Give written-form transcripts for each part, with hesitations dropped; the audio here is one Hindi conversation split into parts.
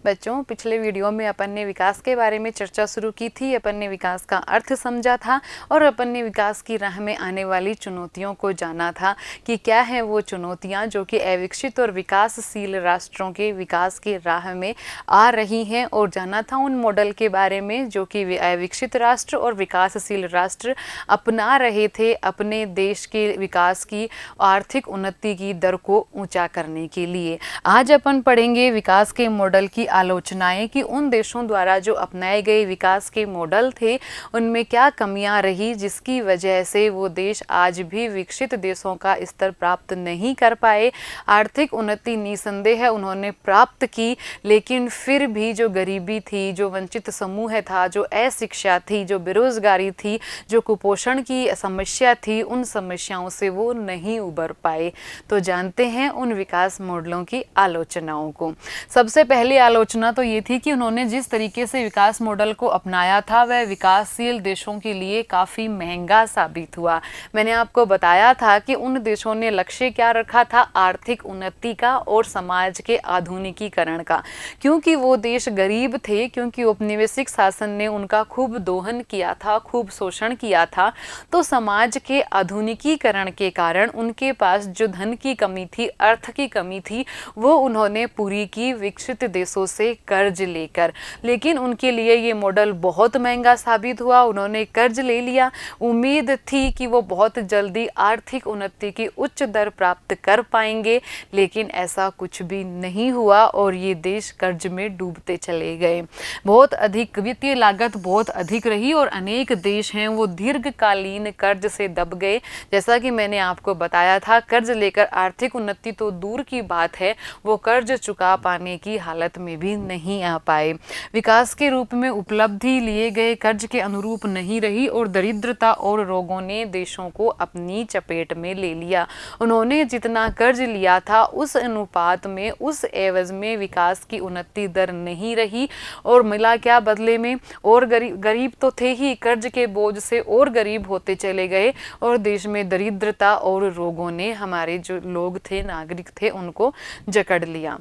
बच्चों, पिछले वीडियो में अपन ने विकास के बारे में चर्चा शुरू की थी। अपन ने विकास का अर्थ समझा था और अपन ने विकास की राह में आने वाली चुनौतियों को जाना था कि क्या है वो चुनौतियां जो कि अविकसित और विकासशील राष्ट्रों के विकास की राह में आ रही हैं, और जाना था उन मॉडल के बारे में जो कि विकसित राष्ट्र और विकासशील राष्ट्र अपना रहे थे अपने देश के विकास की आर्थिक उन्नति की दर को ऊंचा करने के लिए। आज अपन पढ़ेंगे विकास के मॉडल की आलोचनाएं कि उन देशों द्वारा जो अपनाए गए विकास के मॉडल थे उनमें क्या कमियां रही जिसकी वजह से वो देश आज भी विकसित देशों का स्तर प्राप्त नहीं कर पाए। आर्थिक उन्नति निसंदेह उन्होंने प्राप्त की, लेकिन फिर भी जो गरीबी थी, जो वंचित समूह था, जो अशिक्षा थी, जो बेरोजगारी थी, जो कुपोषण की समस्या थी, उन समस्याओं से वो नहीं उबर पाए। तो जानते हैं उन विकास मॉडलों की आलोचनाओं को। सबसे पहली आलोचना तो ये थी कि उन्होंने जिस तरीके से विकास मॉडल को अपनाया था वह विकासशील देशों के लिए काफ़ी महंगा साबित हुआ। मैंने आपको बताया था कि उन देशों ने लक्ष्य क्या रखा था, आर्थिक उन्नति का और समाज के आधुनिकीकरण का। क्योंकि वो देश गरीब थे, क्योंकि औपनिवेशिक शासन ने उनका खूब दोहन किया था, खूब शोषण किया था, तो समाज के आधुनिकीकरण के कारण उनके पास जो धन की कमी थी, अर्थ की कमी थी, वो उन्होंने पूरी की विकसित देशों से कर्ज लेकर। लेकिन उनके लिए ये मॉडल बहुत महंगा साबित हुआ। उन्होंने कर्ज ले लिया, उम्मीद थी कि वो बहुत जल्दी आर्थिक उन्नति की उच्च दर प्राप्त कर पाएंगे, लेकिन ऐसा कुछ भी नहीं हुआ और ये देश कर्ज में डूबते चले गए। बहुत अधिक वित्तीय लागत बहुत अधिक रही और अनेक देश हैं वो दीर्घकालीन कर्ज से दब गए। जैसा कि मैंने आपको बताया था, कर्ज लेकर आर्थिक उन्नति तो दूर की बात है, वो कर्ज चुका पाने की हालत में भी नहीं आ पाए। विकास के रूप में उपलब्धि लिए गए कर्ज के अनुरूप नहीं रही और दरिद्रता और रोगों ने देशों को अपनी चपेट में ले लिया। उन्होंने जितना कर्ज लिया था उस अनुपात में, उस एवज में विकास की उन्नति दर नहीं रही और मिला क्या बदले में, और गरीब तो थे ही, कर्ज के बोझ से और गरीब होते चले गए और देश में दरिद्रता और रोगों ने हमारे जो लोग थे, नागरिक थे, उनको जकड़ लिया।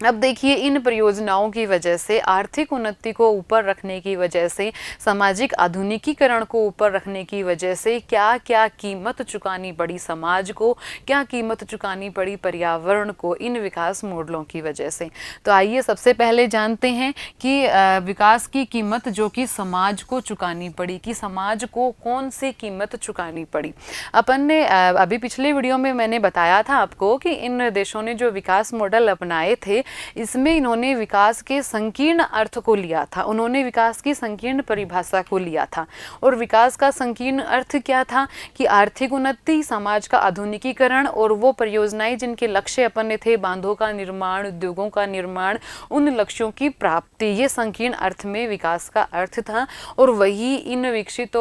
अब देखिए, इन परियोजनाओं की वजह से, आर्थिक उन्नति को ऊपर रखने की वजह से, सामाजिक आधुनिकीकरण को ऊपर रखने की वजह से क्या क्या कीमत चुकानी पड़ी समाज को, क्या कीमत चुकानी पड़ी पर्यावरण को, इन विकास मॉडलों की वजह से। तो आइए सबसे पहले जानते हैं कि विकास की कीमत जो कि समाज को चुकानी पड़ी, कि समाज को कौन सी कीमत चुकानी पड़ी। अपन ने अभी पिछले वीडियो में मैंने बताया था आपको कि इन देशों ने जो विकास मॉडल अपनाए थे, इसमें इन्होंने विकास के संकीर्ण अर्थ को लिया था, उन्होंने विकास की संकीर्ण परिभाषा को लिया था। और विकास का संकीर्ण अर्थ क्या था कि आर्थिक उन्नति, समाज का आधुनिकीकरण और वो परियोजनाएं जिनके लक्ष्य अपन ने थे, बांधों का निर्माण, उद्योगों का निर्माण, उन लक्ष्यों की प्राप्ति, ये संकीर्ण अर्थ में विकास का अर्थ था। और वही इन अविकसित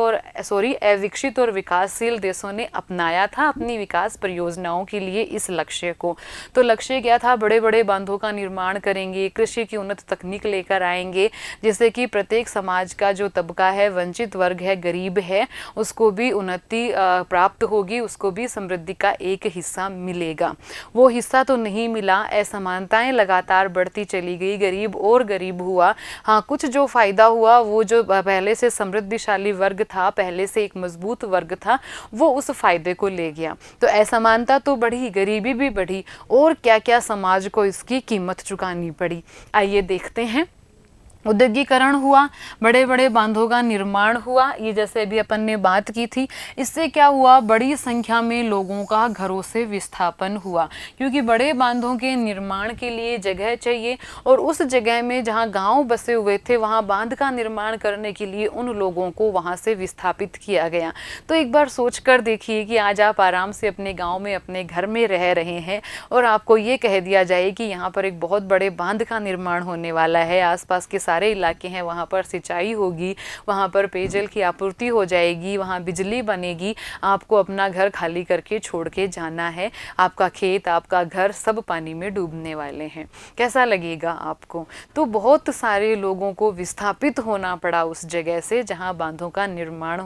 और विकासशील देशों ने अपनाया था अपनी विकास परियोजनाओं के लिए इस लक्ष्य को। तो लक्ष्य क्या था, बड़े बड़े बांधों का निर्माण करेंगे, कृषि की उन्नत तकनीक लेकर आएंगे, जिससे कि प्रत्येक समाज का जो तबका है, वंचित वर्ग है, गरीब है, उसको भी उन्नति प्राप्त होगी, उसको भी समृद्धि का एक हिस्सा मिलेगा। वो हिस्सा तो नहीं मिला, असमानताएं लगातार बढ़ती चली गई, गरीब और गरीब हुआ। हाँ, कुछ जो फायदा हुआ, वो जो पहले से समृद्धिशाली वर्ग था, पहले से एक मजबूत वर्ग था, वो उस फायदे को ले गया। तो असमानता तो बढ़ी, गरीबी भी बढ़ी, और क्या क्या समाज को इसकी कीमत चुकानी पड़ी। आइए देखते हैं। औद्योगिकरण हुआ, बड़े बड़े बांधों का निर्माण हुआ, ये जैसे अभी अपन ने बात की थी। इससे क्या हुआ, बड़ी संख्या में लोगों का घरों से विस्थापन हुआ, क्योंकि बड़े बांधों के निर्माण के लिए जगह चाहिए और उस जगह में जहाँ गांव बसे हुए थे वहाँ बांध का निर्माण करने के लिए उन लोगों को वहाँ से विस्थापित किया गया। तो एक बार सोच कर देखिए कि आज आप आराम से अपने गाँव में, अपने घर में रह रहे हैं और आपको ये कह दिया जाए कि यहाँ पर एक बहुत बड़े बांध का निर्माण होने वाला है, आसपास के सारे इलाके हैं वहाँ पर सिंचाई होगी, वहाँ पर पेयजल की आपूर्ति हो जाएगी, वहाँ बिजली बनेगी। आपको अपना घर खाली करके छोड़ के जाना है, आपका खेत, आपका घर सब पानी में डूबने वाले हैं। कैसा लगेगा आपको? तो बहुत सारे लोगों को विस्थापित होना पड़ा उस जगह से जहाँ बांधों का निर्माण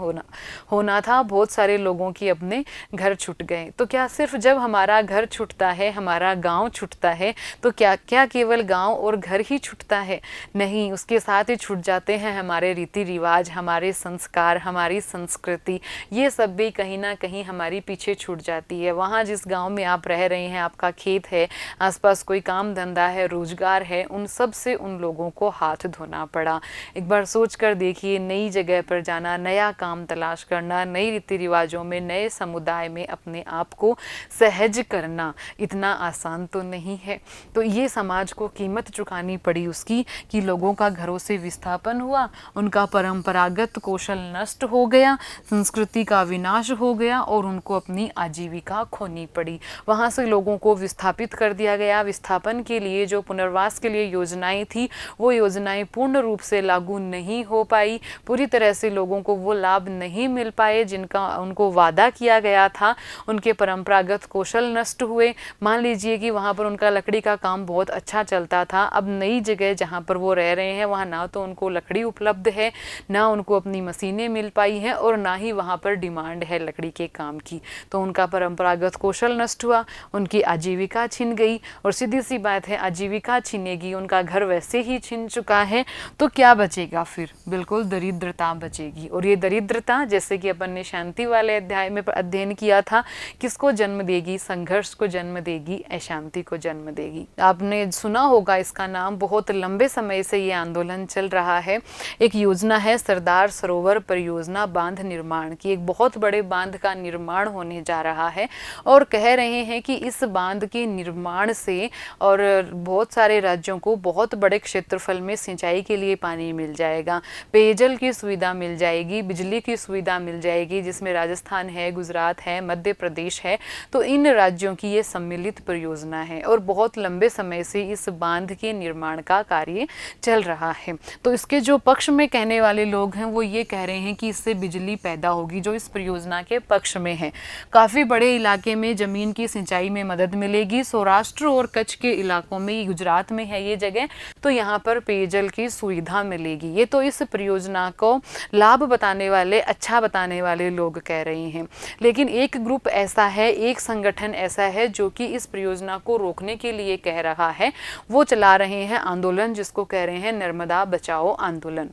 होना था। बहुत सारे लोगों की अपने घर छूट गए। तो क्या सिर्फ जब हमारा घर छूटता है, हमारा गांव छूटता है, तो क्या केवल गांव और घर ही छूटता है? नहीं, उसके साथ ही छूट जाते हैं हमारे रीति रिवाज, हमारे संस्कार, हमारी संस्कृति। ये सब भी कहीं ना कहीं हमारी पीछे छूट जाती है। वहाँ जिस गांव में आप रह रहे हैं, आपका खेत है, आसपास कोई काम धंधा है, रोजगार है, उन सब से उन लोगों को हाथ धोना पड़ा। एक बार सोच कर देखिए, नई जगह पर जाना, नया काम तलाश करना, नई रीति रिवाजों में, नए समुदाय में अपने आप को सहज करना इतना आसान तो नहीं है। तो ये समाज को कीमत चुकानी पड़ी उसकी कि लोगों का घरों से विस्थापन हुआ, उनका परंपरागत कौशल नष्ट हो गया, संस्कृति का विनाश हो गया और उनको अपनी आजीविका खोनी पड़ी। वहाँ से लोगों को विस्थापित कर दिया गया। विस्थापन के लिए जो पुनर्वास के लिए योजनाएं थी, वो योजनाएं पूर्ण रूप से लागू नहीं हो पाई। पूरी तरह से लोगों को वो लाभ नहीं मिल पाए जिनका उनको वादा किया गया था। उनके परंपरागत कौशल नष्ट हुए। मान लीजिए कि वहाँ पर उनका लकड़ी का काम बहुत अच्छा चलता था। अब नई जगह जहाँ पर वो रह रहे हैं, वहाँ ना तो उनको लकड़ी उपलब्ध है, ना उनको अपनी मशीनें मिल पाई हैं और ना ही वहाँ पर डिमांड है लकड़ी के काम की। तो उनका परंपरागत कौशल नष्ट हुआ, उनकी आजीविका छिन गई। और सीधी सी बात है, आजीविका छिनेगी, उनका घर वैसे ही छिन चुका है, तो क्या बचेगा फिर? बिल्कुल दरिद्रता बचेगी। और ये दरिद्रता, जैसे कि अपन ने शांति वाले अध्याय में अध्ययन किया था, किसको जन्म देगी? संघर्ष को जन्म देगी, अशांति को जन्म देगी। आपने सुना होगा इसका नाम, बहुत लंबे समय से ये आंदोलन चल रहा है। एक योजना है सरदार सरोवर परियोजना बांध निर्माण की। एक बहुत बड़े बांध का निर्माण होने जा रहा है और कह रहे हैं कि इस बांध के निर्माण से और बहुत सारे राज्यों को बहुत बड़े क्षेत्रफल में सिंचाई के लिए पानी मिल जाएगा, पेयजल की सुविधा मिल जाएगी, बिजली की सुविधा मिल जाएगी, जिसमें राजस्थान है, गुजरात है, मध्य प्रदेश है। तो इन राज्यों की ये सम्मिलित परियोजना है और बहुत लंबे समय से इस बांध के निर्माण का कार्य चल रहा है। तो इसके जो पक्ष में कहने वाले लोग हैं, वो ये कह रहे हैं कि इससे बिजली पैदा होगी, जो इस परियोजना के पक्ष में है। काफ़ी बड़े इलाके में ज़मीन की सिंचाई में मदद मिलेगी। सौराष्ट्र और कच्छ के इलाकों में, गुजरात में है ये जगह, तो यहाँ पर पेयजल की सुविधा मिलेगी। ये तो इस परियोजना को लाभ बताने वाले, अच्छा बताने वाले लोग कह रहे हैं। लेकिन एक ग्रुप ऐसा है, एक संगठन ऐसा है जो कि इस परियोजना को रोकने के लिए कह रहा है। वो चला रहे हैं आंदोलन, जिसको कह रहे हैं नर्मदा बचाओ आंदोलन।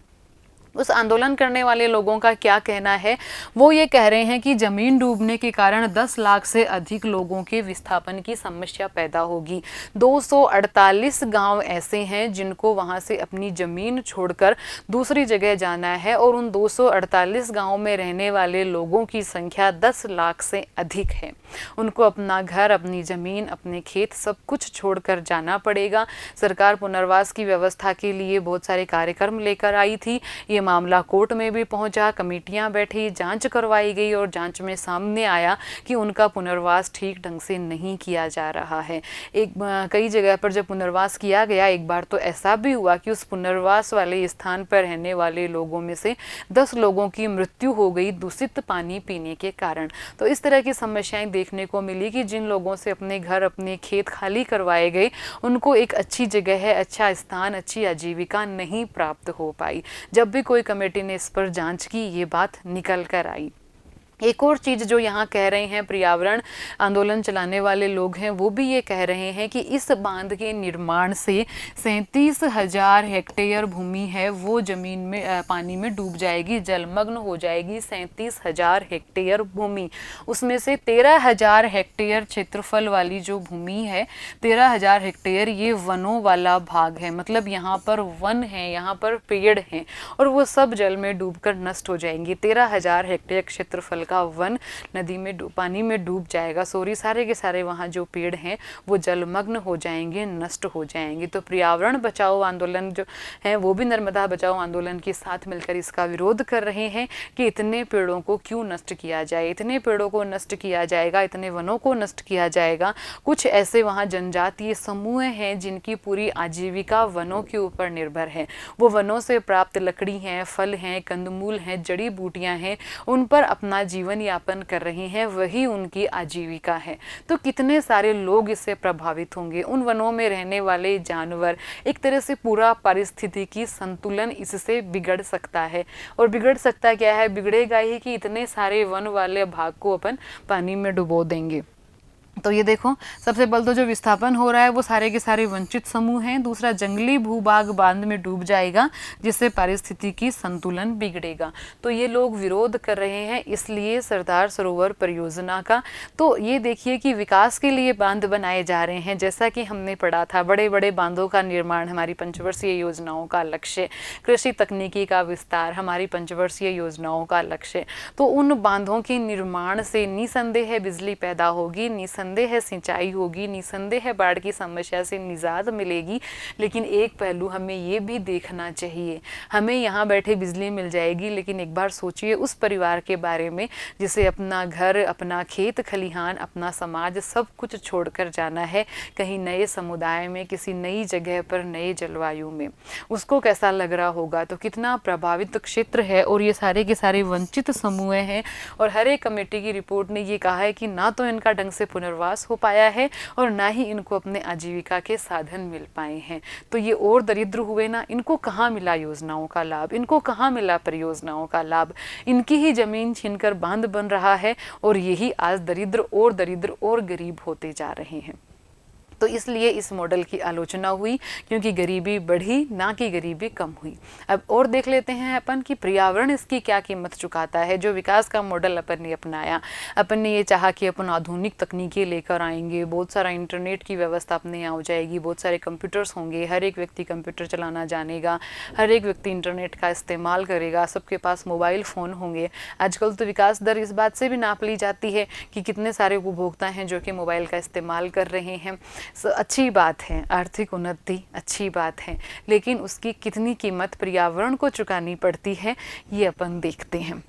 उस आंदोलन करने वाले लोगों का क्या कहना है? वो ये कह रहे हैं कि ज़मीन डूबने के कारण 10 लाख से अधिक लोगों के विस्थापन की समस्या पैदा होगी। 248 गांव ऐसे हैं जिनको वहां से अपनी ज़मीन छोड़कर दूसरी जगह जाना है और उन 248 गांव में रहने वाले लोगों की संख्या 10 लाख से अधिक है। उनको अपना घर, अपनी ज़मीन, अपने खेत सब कुछ छोड़कर जाना पड़ेगा। सरकार पुनर्वास की व्यवस्था के लिए बहुत सारे कार्यक्रम लेकर आई थी। ये मामला कोर्ट में भी पहुंचा, कमेटियां बैठी, जांच करवाई गई और जांच में सामने आया कि उनका पुनर्वास ठीक ढंग से नहीं किया जा रहा है। कई जगह पर जब पुनर्वास किया गया, एक बार तो ऐसा भी हुआ कि उस पुनर्वास वाले स्थान पर रहने वाले लोगों में से 10 लोगों की मृत्यु हो गई दूषित पानी पीने के कारण। तो इस तरह की समस्याएं देखने को मिली कि जिन लोगों से अपने घर, अपने खेत खाली करवाए गए, उनको एक अच्छी जगह है, अच्छा स्थान, अच्छी आजीविका नहीं प्राप्त हो पाई। जब भी कोई कमेटी ने इस पर जांच की, ये बात निकल कर आई। एक और चीज़ जो यहाँ कह रहे हैं पर्यावरण आंदोलन चलाने वाले लोग हैं, वो भी ये कह रहे हैं कि इस बांध के निर्माण से 37,000 हेक्टेयर भूमि है वो ज़मीन में पानी में डूब जाएगी, जलमग्न हो जाएगी। 37,000 हेक्टेयर भूमि, उसमें से 13,000 हेक्टेयर क्षेत्रफल वाली जो भूमि है, 13,000 हेक्टेयर ये वनों वाला भाग है। मतलब यहाँ पर वन है, यहाँ पर पेड़ हैं और वो सब जल में डूबकर नष्ट हो जाएंगे। 13,000 हेक्टेयर क्षेत्रफल का वन नदी में पानी में डूब जाएगा। सारे के सारे वहाँ जो पेड़ हैं वो जलमग्न हो जाएंगे, नष्ट हो जाएंगे। तो पर्यावरण बचाओ आंदोलन जो है वो भी नर्मदा बचाओ आंदोलन के साथ मिलकर इसका विरोध कर रहे हैं कि इतने पेड़ों को क्यों नष्ट किया जाए, इतने पेड़ों को नष्ट किया जाएगा, इतने वनों को नष्ट किया जाएगा। कुछ ऐसे वहाँ जनजातीय समूह हैं जिनकी पूरी आजीविका वनों के ऊपर निर्भर है। वो वनों से प्राप्त लकड़ी हैं, फल हैं, कंदमूल हैं, जड़ी बूटियां हैं, उन पर अपना जीवन यापन कर रही हैं, वही उनकी आजीविका है। तो कितने सारे लोग इससे प्रभावित होंगे। उन वनों में रहने वाले जानवर, एक तरह से पूरा पारिस्थितिकी संतुलन इससे बिगड़ सकता है। और बिगड़ सकता क्या है, बिगड़ेगा ही कि इतने सारे वन वाले भाग को अपन पानी में डुबो देंगे। तो ये देखो, सबसे पहले तो जो विस्थापन हो रहा है वो सारे के सारे वंचित समूह हैं। दूसरा, जंगली भूभाग बांध में डूब जाएगा जिससे पारिस्थितिकी संतुलन बिगड़ेगा। तो ये लोग विरोध कर रहे हैं इसलिए सरदार सरोवर परियोजना का। तो ये देखिए कि विकास के लिए बांध बनाए जा रहे हैं। जैसा कि हमने पढ़ा था, बड़े बड़े बांधों का निर्माण हमारी पंचवर्षीय योजनाओं का लक्ष्य, कृषि तकनीकी का विस्तार हमारी पंचवर्षीय योजनाओं का लक्ष्य। तो उन बांधों के निर्माण से निसंदेह बिजली पैदा होगी, निसंदेह सिंचाई होगी, निसंदेह बाढ़ की समस्या से निजात मिलेगी। लेकिन एक पहलू हमें ये भी देखना चाहिए, हमें यहाँ बैठे बिजली मिल जाएगी, लेकिन एक बार सोचिए उस परिवार के बारे में जिसे अपना घर, अपना खेत खलिहान, अपना समाज सब कुछ छोड़कर जाना है कहीं नए समुदाय में, किसी नई जगह पर, नए जलवायु में। उसको कैसा लग रहा होगा। तो कितना प्रभावित क्षेत्र है और ये सारे के सारे वंचित समूह हैं। और हर एक कमेटी की रिपोर्ट ने ये कहा है कि ना तो इनका ढंग से पुनर्वास हो पाया है और ना ही इनको अपने आजीविका के साधन मिल पाए हैं। तो ये और दरिद्र हुए ना, इनको कहाँ मिला योजनाओं का लाभ, इनको कहाँ मिला परियोजनाओं का लाभ। इनकी ही जमीन छीनकर बांध बन रहा है और यही आज दरिद्र और गरीब होते जा रहे हैं। तो इसलिए इस मॉडल की आलोचना हुई क्योंकि गरीबी बढ़ी, ना कि गरीबी कम हुई। अब और देख लेते हैं अपन कि पर्यावरण इसकी क्या कीमत चुकाता है। जो विकास का मॉडल अपन ने अपनाया, अपन ने ये चाहा कि अपन आधुनिक तकनीकें लेकर आएंगे, बहुत सारा इंटरनेट की व्यवस्था अपने यहाँ हो जाएगी, बहुत सारे कंप्यूटर्स होंगे, हर एक व्यक्ति कंप्यूटर चलाना जानेगा, हर एक व्यक्ति इंटरनेट का इस्तेमाल करेगा, सबके पास मोबाइल फ़ोन होंगे। आजकल तो विकास दर इस बात से भी नाप ली जाती है कि कितने सारे उपभोक्ता हैं जो कि मोबाइल का इस्तेमाल कर रहे हैं। अच्छी बात है, आर्थिक उन्नति अच्छी बात है, लेकिन उसकी कितनी कीमत पर्यावरण को चुकानी पड़ती है ये अपन देखते हैं।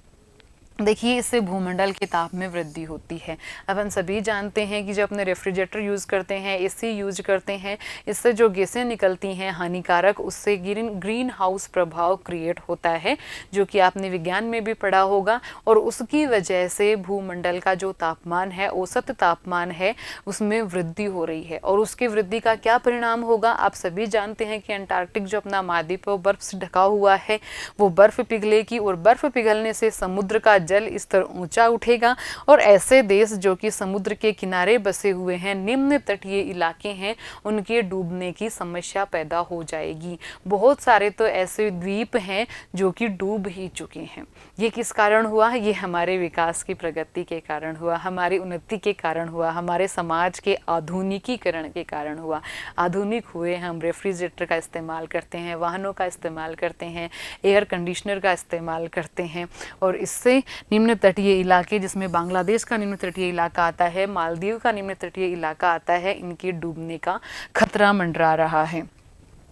देखिए, इससे भूमंडल के ताप में वृद्धि होती है। अपन सभी जानते हैं कि जब अपने रेफ्रिजरेटर यूज़ करते हैं, एसी यूज करते हैं, इससे जो गैसें निकलती हैं हानिकारक, उससे ग्रीन हाउस प्रभाव क्रिएट होता है, जो कि आपने विज्ञान में भी पढ़ा होगा। और उसकी वजह से भूमंडल का जो तापमान है, औसत तापमान है, उसमें वृद्धि हो रही है। और उसकी वृद्धि का क्या परिणाम होगा, आप सभी जानते हैं कि अंटार्कटिक जो अपना महाद्वीप है वो बर्फ से ढका हुआ है, वो बर्फ पिघलेगी और बर्फ पिघलने से समुद्र का जल स्तर ऊंचा उठेगा। और ऐसे देश जो कि समुद्र के किनारे बसे हुए हैं, निम्न तटीय इलाके हैं, उनके डूबने की समस्या पैदा हो जाएगी। बहुत सारे तो ऐसे द्वीप हैं जो कि डूब ही चुके हैं। ये किस कारण हुआ? ये हमारे विकास की प्रगति के कारण हुआ, हमारी उन्नति के कारण हुआ, हमारे समाज के आधुनिकीकरण के कारण हुआ। आधुनिक हुए, हम रेफ्रिजरेटर का इस्तेमाल करते हैं, वाहनों का इस्तेमाल करते हैं, एयर कंडीशनर का इस्तेमाल करते हैं। और इससे निम्न तटीय इलाके, जिसमें बांग्लादेश का निम्न तटीय इलाका आता है, मालदीव का निम्न तटीय इलाका आता है, इनके डूबने का खतरा मंडरा रहा है।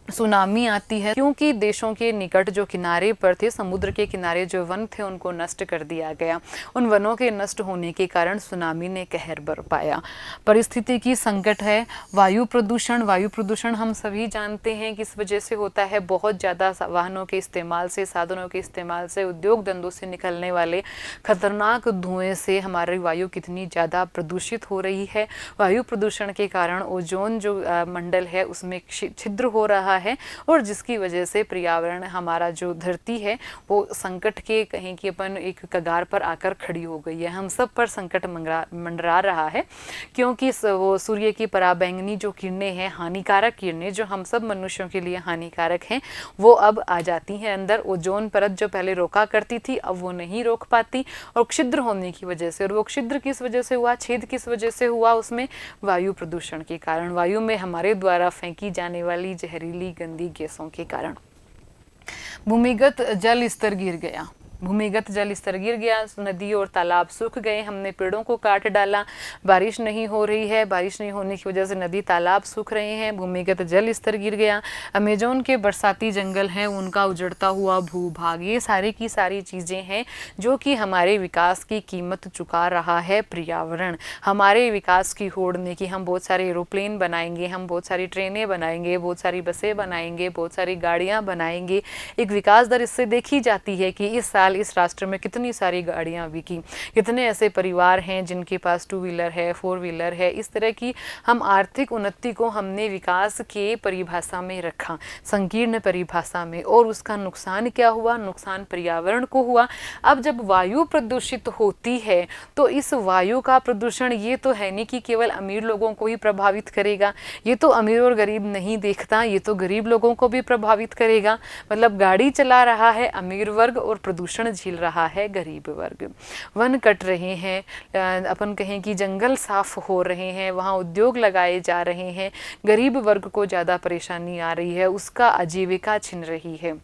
सुनामी आती है क्योंकि देशों के निकट जो किनारे पर थे, समुद्र के किनारे जो वन थे उनको नष्ट कर दिया गया। उन वनों के नष्ट होने के कारण सुनामी ने कहर बरपाया। परिस्थिति की संकट है। वायु प्रदूषण हम सभी जानते हैं किस वजह से होता है। बहुत ज़्यादा वाहनों के इस्तेमाल से, साधनों के इस्तेमाल से, उद्योग धंधों से निकलने वाले खतरनाक धुएं से हमारी वायु कितनी ज़्यादा प्रदूषित हो रही है। वायु प्रदूषण के कारण ओजोन जो मंडल है उसमें छिद्र हो रहा है और जिसकी वजह से पर्यावरण, हमारा जो धरती है वो संकट के, कहें कि अपन एक कगार पर आकर खड़ी हो गई है। हम सब पर संकट मंडरा रहा है क्योंकि वो सूर्य की पराबैंगनी जो किरणें हैं, हानिकारक किरणें जो हम सब मनुष्यों के लिए हानिकारक हैं, वो अब आ जाती हैं अंदर। ओजोन परत जो पहले रोका करती थी अब वो नहीं रोक पाती और छिद्र होने की वजह से, और वो छिद्र किस वजह से हुआ, छेद किस वजह से हुआ, उसमें वायु प्रदूषण के कारण, वायु में हमारे द्वारा फेंकी जाने वाली जहरीली गंदी गैसों के कारण। भूमिगत जल स्तर गिर गया। भूमिगत जल स्तर गिर गया, नदी और तालाब सूख गए, हमने पेड़ों को काट डाला, बारिश नहीं हो रही है, बारिश नहीं होने की वजह से नदी तालाब सूख रहे हैं, भूमिगत जल स्तर गिर गया, अमेजोन के बरसाती जंगल हैं उनका उजड़ता हुआ भूभाग, ये सारी की सारी चीज़ें हैं जो कि हमारे विकास की कीमत चुका रहा है पर्यावरण। हमारे विकास की होड़ ने कि हम बहुत सारे एरोप्लेन बनाएंगे, हम बहुत सारी ट्रेनें बनाएंगे, बहुत सारी बसें बनाएंगे, बहुत सारी गाड़ियाँ बनाएंगे, एक विकास दर इससे देखी जाती है कि इस साल इस राष्ट्र में कितनी सारी गाड़ियां बिकी, कितने ऐसे परिवार हैं जिनके पास 2 व्हीलर है, 4 व्हीलर है। इस तरह की हम आर्थिक उन्नति को हमने विकास के परिभाषा में रखा, संकीर्ण परिभाषा में, और उसका नुकसान क्या हुआ? नुकसान पर्यावरण को हुआ। अब जब वायु प्रदूषित होती है तो इस वायु का प्रदूषण ये तो है नहीं कि केवल अमीर लोगों को ही प्रभावित करेगा, ये तो अमीर और गरीब नहीं देखता, ये तो गरीब लोगों को भी प्रभावित करेगा। मतलब गाड़ी चला रहा है अमीर वर्ग और प्रदूषण झेल रहा है गरीब वर्ग। वन कट रहे हैं, अपन कहें कि जंगल साफ हो रहे हैं, वहाँ उद्योग लगाए जा रहे हैं, गरीब वर्ग को ज़्यादा परेशानी आ रही है, उसका आजीविका छिन रही है।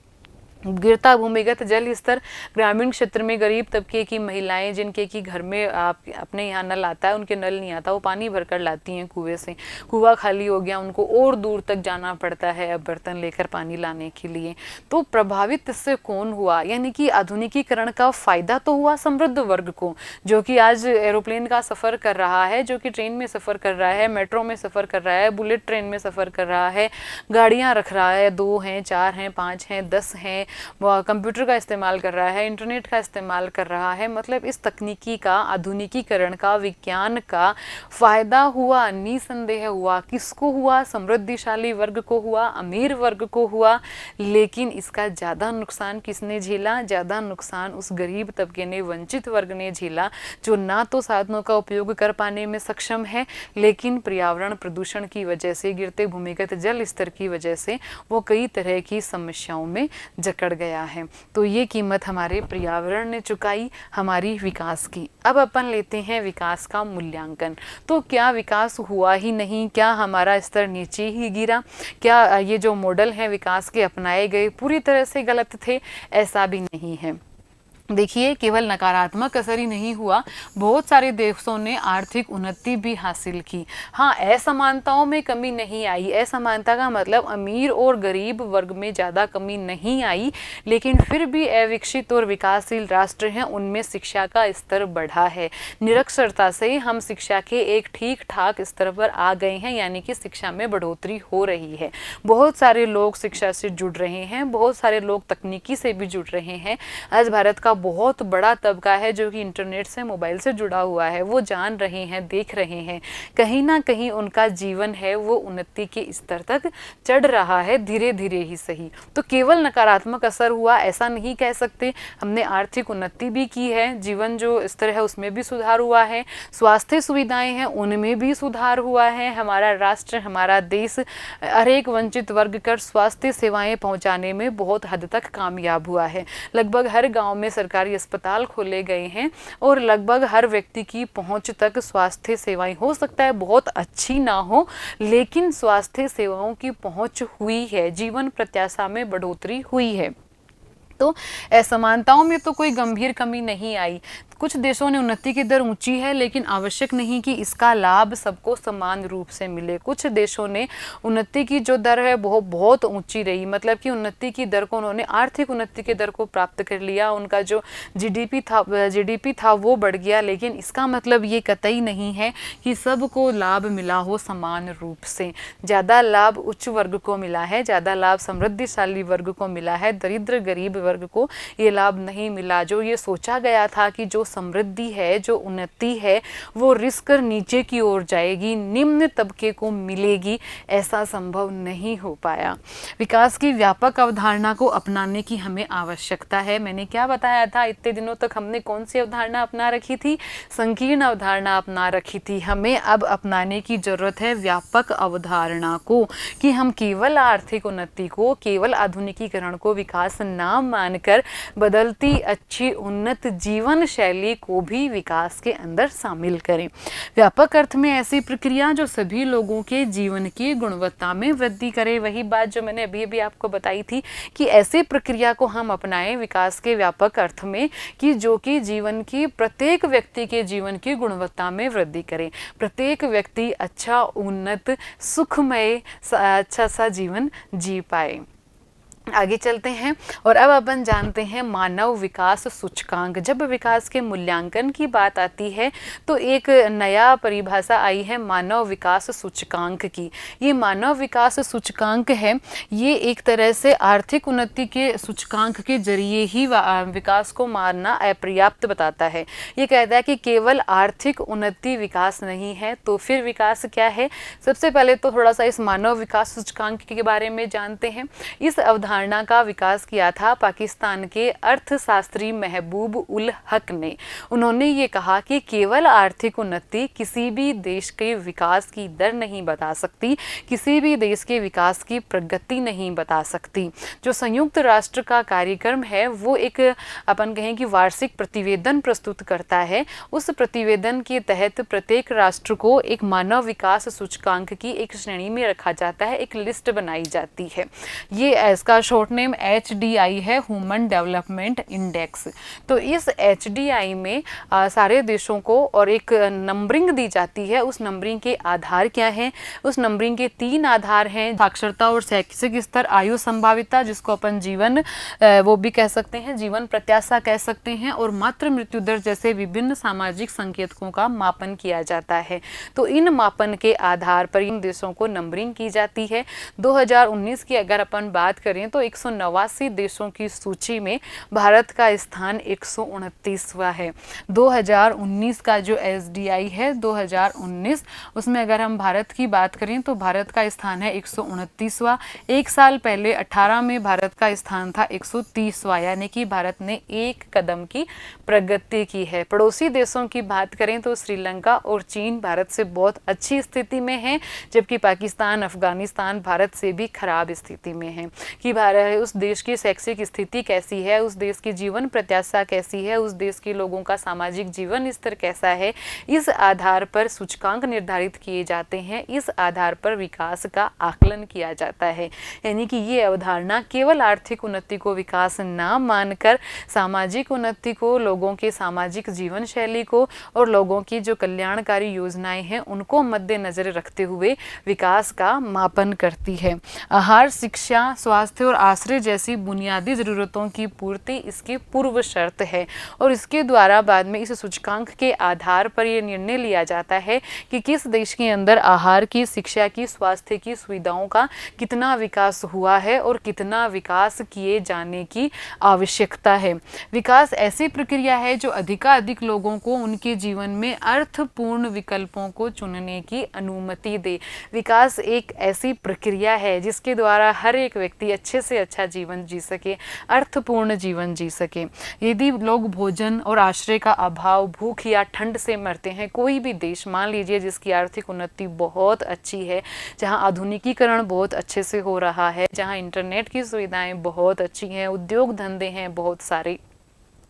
गिरता भूमिगत जल स्तर, ग्रामीण क्षेत्र में गरीब तबके की महिलाएं जिनके कि घर में अपने यहाँ नल आता है, उनके नल नहीं आता, वो पानी भरकर लाती हैं कुएं से, कुआं खाली हो गया, उनको और दूर तक जाना पड़ता है अब बर्तन लेकर पानी लाने के लिए। तो प्रभावित इससे कौन हुआ? यानी कि आधुनिकीकरण का फायदा तो हुआ समृद्ध वर्ग को, जो कि आज एरोप्लेन का सफ़र कर रहा है, जो कि ट्रेन में सफ़र कर रहा है, मेट्रो में सफ़र कर रहा है, बुलेट ट्रेन में सफ़र कर रहा है, गाड़ियाँ रख रहा है, 2 हैं, 4 हैं, 5 हैं, 10 हैं, वह कंप्यूटर का इस्तेमाल कर रहा है, इंटरनेट का इस्तेमाल कर रहा है। मतलब इस तकनीकी का, आधुनिकीकरण का, विज्ञान का फायदा हुआ, निसंदेह हुआ। किसको हुआ? समृद्धिशाली वर्ग को हुआ, अमीर वर्ग को हुआ। लेकिन इसका ज़्यादा नुकसान किसने झेला? ज़्यादा नुकसान उस गरीब तबके ने, वंचित वर्ग ने झेला, जो ना तो साधनों का उपयोग कर पाने में सक्षम है, लेकिन पर्यावरण प्रदूषण की वजह से, गिरते भूमिगत जल स्तर की वजह से वो कई तरह की समस्याओं में जकड़ गया है। तो ये कीमत हमारे पर्यावरण ने चुकाई, हमारी विकास की। अब अपन लेते हैं विकास का मूल्यांकन। तो क्या विकास हुआ ही नहीं? क्या हमारा स्तर नीचे ही गिरा? क्या ये जो मॉडल हैं विकास के अपनाए गए पूरी तरह से गलत थे? ऐसा भी नहीं है। देखिए, केवल नकारात्मक असर ही नहीं हुआ, बहुत सारे देशों ने आर्थिक उन्नति भी हासिल की। हाँ, असमानताओं में कमी नहीं आई। असमानता का मतलब अमीर और गरीब वर्ग में ज़्यादा कमी नहीं आई, लेकिन फिर भी अविकसित और विकासशील राष्ट्र हैं, उनमें शिक्षा का स्तर बढ़ा है। निरक्षरता से हम शिक्षा के एक ठीक ठाक स्तर पर आ गए हैं, यानी कि शिक्षा में बढ़ोतरी हो रही है। बहुत सारे लोग शिक्षा से जुड़ रहे हैं, बहुत सारे लोग तकनीकी से भी जुड़ रहे हैं। आज भारत का बहुत बड़ा तबका है जो कि इंटरनेट से, मोबाइल से जुड़ा हुआ है, वो जान रहे हैं, देख रहे हैं, कहीं ना कहीं उनका जीवन है वो उन्नति के स्तर तक चढ़ रहा है, धीरे धीरे ही सही। तो केवल नकारात्मक असर हुआ ऐसा नहीं कह सकते। हमने आर्थिक उन्नति भी की है, जीवन जो स्तर है उसमें भी सुधार हुआ है, स्वास्थ्य सुविधाएं हैं उनमें भी सुधार हुआ है। हमारा राष्ट्र, हमारा देश हर एक वंचित वर्ग कर स्वास्थ्य सेवाएं पहुंचाने में बहुत हद तक कामयाब हुआ है। लगभग हर गांव में सरकारी अस्पताल खोले गए हैं और लगभग हर व्यक्ति की पहुंच तक स्वास्थ्य सेवाएं, हो सकता है बहुत अच्छी ना हो, लेकिन स्वास्थ्य सेवाओं की पहुंच हुई है, जीवन प्रत्याशा में बढ़ोतरी हुई है। तो असमानताओं में तो कोई गंभीर कमी नहीं आई। कुछ देशों ने उन्नति की दर ऊंची है, लेकिन आवश्यक नहीं कि इसका लाभ सबको समान रूप से मिले। कुछ देशों ने उन्नति की जो दर है वो बहुत ऊंची रही, मतलब कि उन्नति की दर को, उन्होंने आर्थिक उन्नति की दर को प्राप्त कर लिया, उनका जो जीडीपी था वो बढ़ गया। लेकिन इसका मतलब ये कतई नहीं है कि सबको लाभ मिला हो समान रूप से। ज़्यादा लाभ उच्च वर्ग को मिला है, ज़्यादा लाभ समृद्धिशाली वर्ग को मिला है, दरिद्र गरीब वर्ग को ये लाभ नहीं मिला। जो ये सोचा गया था कि जो समृद्धि है, जो उन्नति है, वो रिस्क कर नीचे की ओर जाएगी, निम्न तबके को मिलेगी, ऐसा संभव नहीं हो पाया। विकास की व्यापक अवधारणा को अपनाने की हमें आवश्यकता है। मैंने क्या बताया था, इतने दिनों तक हमने कौन सी अवधारणा अपना रखी थी? संकीर्ण अवधारणा अपना रखी थी। हमें अब अपनाने की जरूरत है व्यापक अवधारणा को, कि हम केवल आर्थिक उन्नति को, केवल आधुनिकीकरण को विकास ना मानकर बदलती अच्छी उन्नत जीवन शैली को भी विकास के अंदर शामिल करें। व्यापक अर्थ में ऐसी प्रक्रिया जो सभी लोगों के जीवन की गुणवत्ता में वृद्धि करे। वही बात जो मैंने अभी अभी आपको बताई थी कि ऐसी प्रक्रिया को हम अपनाएं विकास के व्यापक अर्थ में कि जो कि जीवन की प्रत्येक व्यक्ति के जीवन की गुणवत्ता में वृद्धि करे, प्रत्येक व्यक्ति अच्छा उन्नत सुखमय अच्छा सा जीवन जी पाए। आगे चलते हैं और अब अपन जानते हैं मानव विकास सूचकांक। जब विकास के मूल्यांकन की बात आती है तो एक नया परिभाषा आई है मानव विकास सूचकांक की। ये मानव विकास सूचकांक है, ये एक तरह से आर्थिक उन्नति के सूचकांक के जरिए ही विकास को मानना अपर्याप्त बताता है। ये कहता है कि केवल आर्थिक उन्नति विकास नहीं है, तो फिर विकास क्या है। सबसे पहले तो थोड़ा सा इस मानव विकास सूचकांक के बारे में जानते हैं। इस अवधारणा का विकास किया था पाकिस्तान के अर्थशास्त्री महबूब उल हक ने। उन्होंने ये कहा कि केवल आर्थिक उन्नति किसी भी देश के विकास की दर नहीं बता सकती, किसी भी देश के विकास की प्रगति नहीं बता सकती। जो संयुक्त राष्ट्र का कार्यक्रम है वो एक अपन कहें कि वार्षिक प्रतिवेदन प्रस्तुत करता है। उस प्रतिवेदन के तहत प्रत्येक राष्ट्र को एक मानव विकास सूचकांक की एक श्रेणी में रखा जाता है, एक लिस्ट बनाई जाती है। ये इसका शॉर्ट नेम HDI है, ह्यूमन डेवलपमेंट इंडेक्स। तो इस HDI में सारे देशों को और एक नंबरिंग दी जाती है। उस नंबरिंग के आधार क्या हैं? उस नंबरिंग के 3 आधार हैं, साक्षरता और शैक्षिक स्तर, आयु संभाविता जिसको अपन जीवन वो भी कह सकते हैं, जीवन प्रत्याशा कह सकते हैं, और मातृ मृत्यु दर जैसे विभिन्न सामाजिक संकेतकों का मापन किया जाता है। तो इन मापन के आधार पर इन देशों को नंबरिंग की जाती है। 2019 की अगर अपन बात करें तो 189 देशों की सूची में भारत का स्थान 129वां है। 2019 का जो HDI है 2019, उसमें अगर हम भारत की बात करें तो भारत का स्थान है 129वां। एक साल पहले 18 में भारत का स्थान था 130वां, यानी कि भारत ने एक कदम की प्रगति की है। पड़ोसी देशों की बात करें तो श्रीलंका और चीन भारत से बहुत अच्छी स्थिति में है, जबकि पाकिस्तान, अफगानिस्तान भारत से भी खराब स्थिति में है। कि भारत उस देश की शैक्षिक स्थिति कैसी है, उस देश की जीवन प्रत्याशा कैसी है, उस देश के लोगों का सामाजिक जीवन स्तर कैसा है, इस आधार पर सूचकांक निर्धारित किए जाते हैं। इस आधार पर विकास का आकलन किया जाता है। यानी कि ये अवधारणा केवल आर्थिक उन्नति को विकास ना मानकर सामाजिक उन्नति को, लोगों के सामाजिक जीवन शैली को और लोगों की जो कल्याणकारी योजनाएं हैं उनको मद्देनजर रखते हुए विकास का मापन करती है। आहार, शिक्षा, स्वास्थ्य और आश्रय जैसी बुनियादी ज़रूरतों की पूर्ति इसकी पूर्व शर्त है, और इसके द्वारा बाद में इस सूचकांक के आधार पर यह निर्णय लिया जाता है कि किस देश के अंदर आहार की, शिक्षा की, स्वास्थ्य की सुविधाओं का कितना विकास हुआ है और कितना विकास किए जाने की आवश्यकता है। विकास ऐसी प्रक्रिया है जो अधिकाधिक लोगों को उनके जीवन में अर्थपूर्ण विकल्पों को चुनने की अनुमति दे। विकास एक ऐसी प्रक्रिया है जिसके द्वारा हर एक व्यक्ति अच्छे से अच्छा जीवन जी सके, अर्थपूर्ण जीवन जी सके। यदि लोग भोजन और आश्रय का अभाव, भूख या ठंड से मरते हैं, कोई भी देश मान लीजिए जिसकी आर्थिक उन्नति बहुत अच्छी है, जहां आधुनिकीकरण बहुत अच्छे से हो रहा है, जहां इंटरनेट की सुविधाएं बहुत अच्छी हैं, उद्योग धंधे हैं बहुत सारे,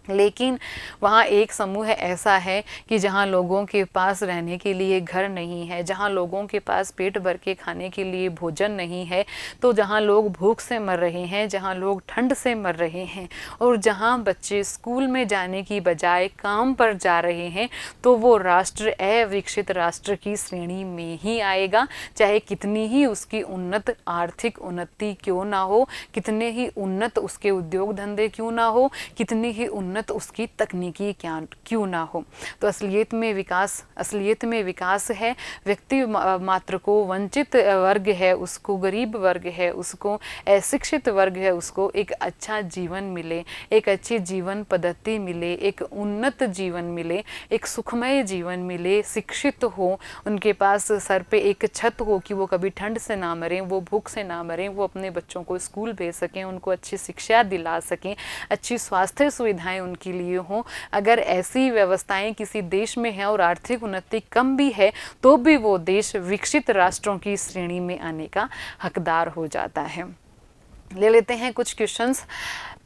लेकिन वहाँ एक समूह ऐसा है कि जहाँ लोगों के पास रहने के लिए घर नहीं है, जहाँ लोगों के पास पेट भर के खाने के लिए भोजन नहीं है, तो जहाँ लोग भूख से मर रहे हैं, जहाँ लोग ठंड से मर रहे हैं, और जहाँ बच्चे स्कूल में जाने की बजाय काम पर जा रहे हैं, तो वो राष्ट्र अविकसित राष्ट्र की श्रेणी में ही आएगा, चाहे कितनी ही उसकी उन्नत आर्थिक उन्नति क्यों ना हो, कितने ही उन्नत उसके उद्योग धंधे क्यों ना हो, कितनी ही उन्नत उसकी तकनीकी क्यों ना हो। तो असलियत में विकास है व्यक्ति मात्र को, वंचित वर्ग है उसको, गरीब वर्ग है उसको, अशिक्षित वर्ग है उसको एक अच्छा जीवन मिले, एक अच्छी जीवन पद्धति मिले, एक उन्नत जीवन मिले, एक सुखमय जीवन मिले, शिक्षित हो, उनके पास सर पे एक छत हो कि वो कभी ठंड से ना मरें, वो भूख से ना मरें, वो अपने बच्चों को स्कूल भेज सकें, उनको अच्छी शिक्षा दिला सकें, अच्छी स्वास्थ्य सुविधाएं उनके लिए हों। अगर ऐसी व्यवस्थाएं किसी देश में है और आर्थिक उन्नति कम भी है, तो भी वो देश विकसित राष्ट्रों की श्रेणी में आने का हकदार हो जाता है। ले लेते हैं कुछ क्वेश्चंस।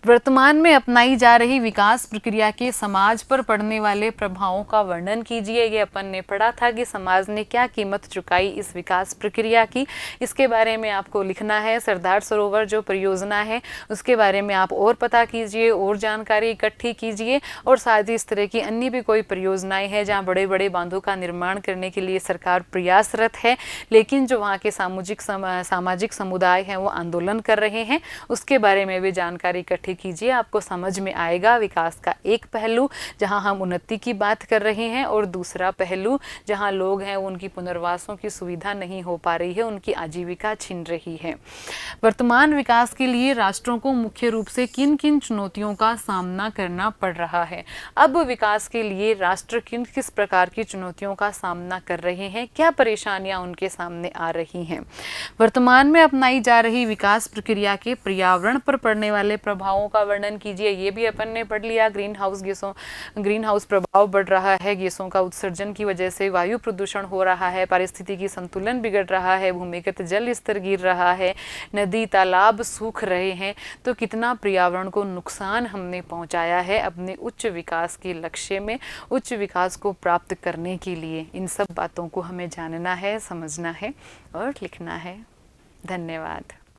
वर्तमान में अपनाई जा रही विकास प्रक्रिया के समाज पर पड़ने वाले प्रभावों का वर्णन कीजिए। ये अपन ने पढ़ा था कि समाज ने क्या कीमत चुकाई इस विकास प्रक्रिया की, इसके बारे में आपको लिखना है। सरदार सरोवर जो परियोजना है उसके बारे में आप और पता कीजिए, और जानकारी इकट्ठी कीजिए, और साथ ही इस तरह की अन्य भी कोई परियोजनाएं हैं जहाँ बड़े बड़े बांधों का निर्माण करने के लिए सरकार प्रयासरत है, लेकिन जो वहाँ के सामाजिक समुदाय हैं वो आंदोलन कर रहे हैं, उसके बारे में भी जानकारी इकट्ठी कीजिए। आपको समझ में आएगा विकास का एक पहलू जहां हम उन्नति की बात कर रहे हैं, और दूसरा पहलू जहां लोग हैं उनकी पुनर्वासों की सुविधा नहीं हो पा रही है, उनकी आजीविका छिन रही है। वर्तमान विकास के लिए राष्ट्रों को मुख्य रूप से किन किन चुनौतियों का सामना करना पड़ रहा है। अब विकास के लिए राष्ट्र किन किस प्रकार की चुनौतियों का सामना कर रहे हैं, क्या परेशानियां उनके सामने आ रही हैं। वर्तमान में अपनाई जा रही विकास प्रक्रिया के पर्यावरण पर पड़ने वाले प्रभावों का वर्णन कीजिए। ये भी अपन ने पढ़ लिया। ग्रीन हाउस प्रभाव बढ़ रहा है, गैसों का उत्सर्जन की वजह से वायु प्रदूषण हो रहा है, पारिस्थितिकी संतुलन बिगड़ रहा है, भूमिगत जल स्तर गिर रहा है, नदी तालाब सूख रहे हैं। तो कितना पर्यावरण को नुकसान हमने पहुंचाया है अपने उच्च विकास के लक्ष्य में, उच्च विकास को प्राप्त करने के लिए। इन सब बातों को हमें जानना है, समझना है और लिखना है। धन्यवाद।